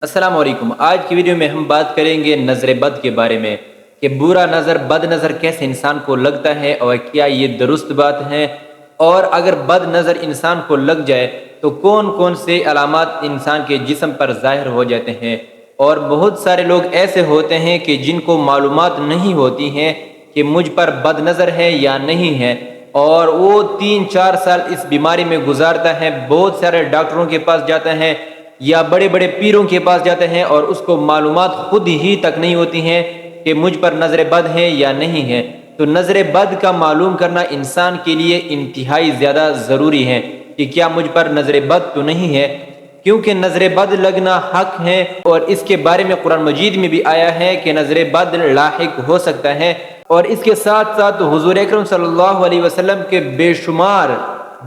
السلام علیکم۔ آج کی ویڈیو میں ہم بات کریں گے نظر بد کے بارے میں کہ برا نظر بد نظر کیسے انسان کو لگتا ہے اور کیا یہ درست بات ہے، اور اگر بد نظر انسان کو لگ جائے تو کون کون سے علامات انسان کے جسم پر ظاہر ہو جاتے ہیں۔ اور بہت سارے لوگ ایسے ہوتے ہیں کہ جن کو معلومات نہیں ہوتی ہیں کہ مجھ پر بد نظر ہے یا نہیں ہے، اور وہ 3-4 سال اس بیماری میں گزارتا ہے، بہت سارے ڈاکٹروں کے پاس جاتا ہے یا بڑے بڑے پیروں کے پاس جاتے ہیں اور اس کو معلومات خود ہی تک نہیں ہوتی ہیں کہ مجھ پر نظر بد ہے یا نہیں ہے۔ تو نظر بد کا معلوم کرنا انسان کے لیے انتہائی زیادہ ضروری ہے کہ کیا مجھ پر نظر بد تو نہیں ہے، کیونکہ نظر بد لگنا حق ہے، اور اس کے بارے میں قرآن مجید میں بھی آیا ہے کہ نظر بد لاحق ہو سکتا ہے۔ اور اس کے ساتھ ساتھ حضور اکرم صلی اللہ علیہ وسلم کے بے شمار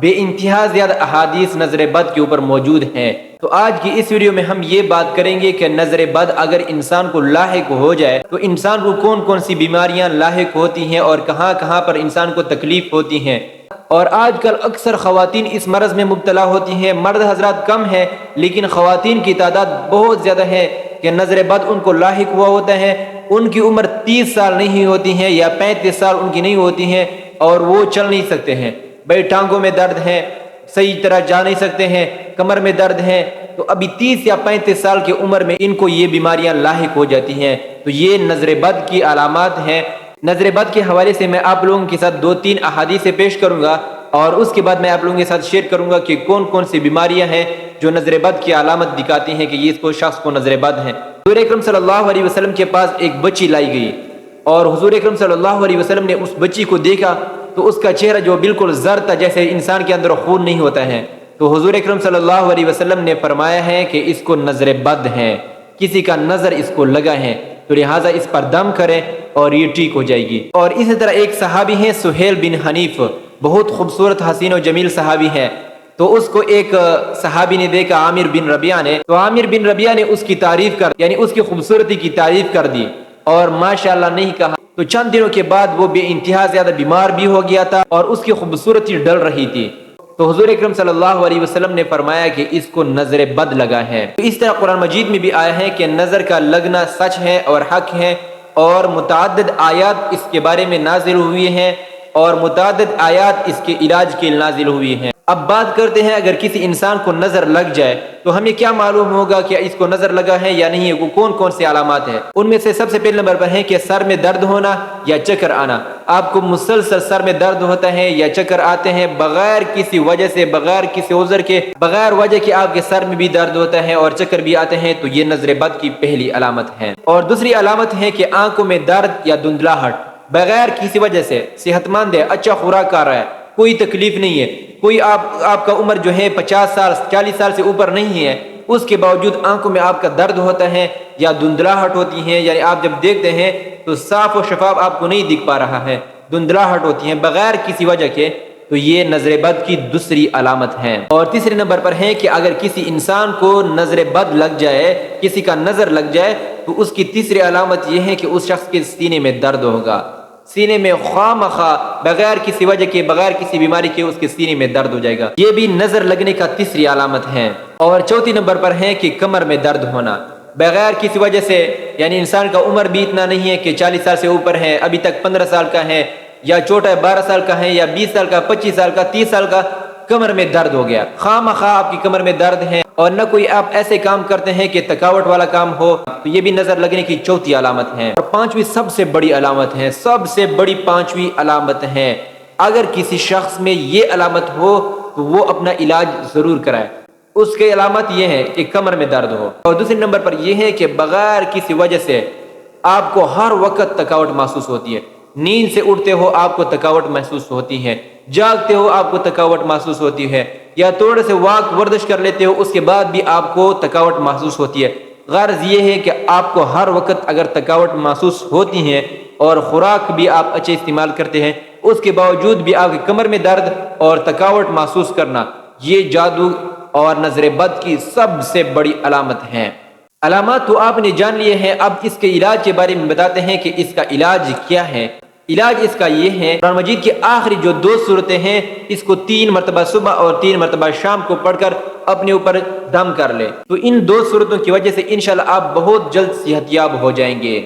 بے انتہا زیادہ احادیث نظر بد کے اوپر موجود ہیں۔ تو آج کی اس ویڈیو میں ہم یہ بات کریں گے کہ نظر بد اگر انسان کو لاحق ہو جائے تو انسان کو کون کون سی بیماریاں لاحق ہوتی ہیں اور کہاں کہاں پر انسان کو تکلیف ہوتی ہیں۔ اور آج کل اکثر خواتین اس مرض میں مبتلا ہوتی ہیں، مرد حضرات کم ہیں لیکن خواتین کی تعداد بہت زیادہ ہے کہ نظر بد ان کو لاحق ہوا ہوتا ہے۔ ان کی عمر 30 سال نہیں ہوتی ہے یا 35 سال ان کی نہیں ہوتی ہیں اور وہ چل نہیں سکتے ہیں، بھائی ٹانگوں میں درد ہے، صحیح طرح جا نہیں سکتے ہیں، کمر میں درد ہے، تو ابھی 30 یا 35 سال کی عمر میں ان کو یہ بیماریاں لاحق ہو جاتی ہیں۔ تو یہ نظر بد کی علامات ہیں۔ نظر بد کے حوالے سے میں آپ لوگوں کے ساتھ 2-3 احادیث پیش کروں گا اور اس کے بعد میں آپ لوگوں کے ساتھ شیئر کروں گا کہ کون کون سی بیماریاں ہیں جو نظر بد کی علامت دکھاتی ہیں کہ یہ شخص کو نظر بد ہے۔ حضور اکرم صلی اللہ علیہ وسلم کے پاس ایک بچی لائی گئی اور حضور اکرم صلی اللہ علیہ وسلم نے اس بچی کو دیکھا تو اس کا چہرہ جو بالکل زرد تھا، جیسے انسان کے اندر خون نہیں ہوتا ہے۔ تو حضور اکرم صلی اللہ علیہ وسلم نے فرمایا ہے کہ اس کو نظر بد ہے، کسی کا نظر اس کو لگا ہے، تو لہٰذا اس پر دم کریں اور یہ ٹھیک ہو جائے گی۔ اور اسی طرح ایک صحابی ہیں سہیل بن حنیف، بہت خوبصورت حسین و جمیل صحابی ہے، تو اس کو ایک صحابی نے دیکھا عامر بن ربیعہ نے، تو عامر بن ربیعہ نے اس کی تعریف کر، یعنی اس کی خوبصورتی کی تعریف کر دی اور ماشاءاللہ نہیں کہا۔ تو چند دنوں کے بعد وہ بے انتہا زیادہ بیمار بھی ہو گیا تھا اور اس کی خوبصورتی ڈل رہی تھی۔ تو حضور اکرم صلی اللہ علیہ وسلم نے فرمایا کہ اس کو نظر بد لگا ہے۔ تو اس طرح قرآن مجید میں بھی آیا ہے کہ نظر کا لگنا سچ ہے اور حق ہے، اور متعدد آیات اس کے بارے میں نازل ہوئی ہیں اور متعدد آیات اس کے علاج کے نازل ہوئی ہیں۔ اب بات کرتے ہیں اگر کسی انسان کو نظر لگ جائے تو ہمیں کیا معلوم ہوگا کہ اس کو نظر لگا ہے یا نہیں ہے، وہ کون کون سے علامات ہیں۔ ان میں سے سب سے پہلے نمبر پر ہے کہ سر میں درد ہونا یا چکر آنا۔ آپ کو مسلسل سر میں درد ہوتا ہے یا چکر آتے ہیں بغیر کسی وجہ سے، بغیر کسی عذر کے، بغیر وجہ کہ آپ کے سر میں بھی درد ہوتا ہے اور چکر بھی آتے ہیں، تو یہ نظر بد کی پہلی علامت ہے۔ اور دوسری علامت ہے کہ آنکھوں میں درد یا دھندلاہٹ بغیر کسی وجہ سے، صحت مند ہے، اچھا خوراک کر رہا ہے، کوئی تکلیف نہیں ہے، کوئی آپ کا عمر جو ہے 50 سال 40 سال سے اوپر نہیں ہے، اس کے باوجود آنکھوں میں آپ کا درد ہوتا ہے یا دھندلاہٹ ہوتی ہے، یعنی آپ جب دیکھتے ہیں تو صاف و شفاف آپ کو نہیں دکھ پا رہا ہے، دھندلاہٹ ہوتی ہے بغیر کسی وجہ کے، تو یہ نظر بد کی دوسری علامت ہے۔ اور تیسرے نمبر پر ہے کہ اگر کسی انسان کو نظر بد لگ جائے، کسی کا نظر لگ جائے، تو اس کی تیسری علامت یہ ہے کہ اس شخص کے سینے میں درد ہوگا، سینے میں خواہ مخواہ بغیر کسی وجہ کے، بغیر کسی بیماری کے اس کے سینے میں درد ہو جائے گا، یہ بھی نظر لگنے کا تیسری علامت ہے۔ اور چوتھی نمبر پر ہے کہ کمر میں درد ہونا بغیر کسی وجہ سے، یعنی انسان کا عمر بھی اتنا نہیں ہے کہ 40 سال سے اوپر ہے، ابھی تک 15 سال کا ہے یا چھوٹا ہے 12 سال کا ہے یا 20 سال کا، 25 سال کا، 30 سال کا، کمر میں درد ہو گیا، خواہ مخواہ آپ کی کمر میں درد ہے اور نہ کوئی آپ ایسے کام کرتے ہیں کہ تھکاوٹ والا کام ہو، تو یہ بھی نظر لگنے کی چوتھی علامت ہے۔ اور پانچویں سب سے بڑی علامت ہے، سب سے بڑی پانچویں علامت ہے، اگر کسی شخص میں یہ علامت ہو تو وہ اپنا علاج ضرور کرائے۔ اس کی علامت یہ ہے کہ کمر میں درد ہو، اور دوسرے نمبر پر یہ ہے کہ بغیر کسی وجہ سے آپ کو ہر وقت تھکاوٹ محسوس ہوتی ہے، نیند سے اٹھتے ہو آپ کو تھکاوٹ محسوس ہوتی ہے، جاگتے ہو آپ کو تھکاوٹ محسوس ہوتی ہے، یا تھوڑے سے واک ورزش کر لیتے ہو اس کے بعد بھی آپ کو تھکاوٹ محسوس ہوتی ہے۔ غرض یہ ہے کہ آپ کو ہر وقت اگر تھکاوٹ محسوس ہوتی ہے اور خوراک بھی آپ اچھے استعمال کرتے ہیں، اس کے باوجود بھی آپ کی کمر میں درد اور تھکاوٹ محسوس کرنا، یہ جادو اور نظر بد کی سب سے بڑی علامت ہے۔ علامات تو آپ نے جان لیے ہیں، اب اس کے علاج کے بارے میں بتاتے ہیں کہ اس کا علاج کیا ہے۔ علاج اس کا یہ ہے، قرآن مجید کی آخری جو 2 صورتیں ہیں اس کو 3 مرتبہ صبح اور 3 مرتبہ شام کو پڑھ کر اپنے اوپر دم کر لے، تو ان 2 صورتوں کی وجہ سے انشاءاللہ آپ بہت جلد صحت یاب ہو جائیں گے۔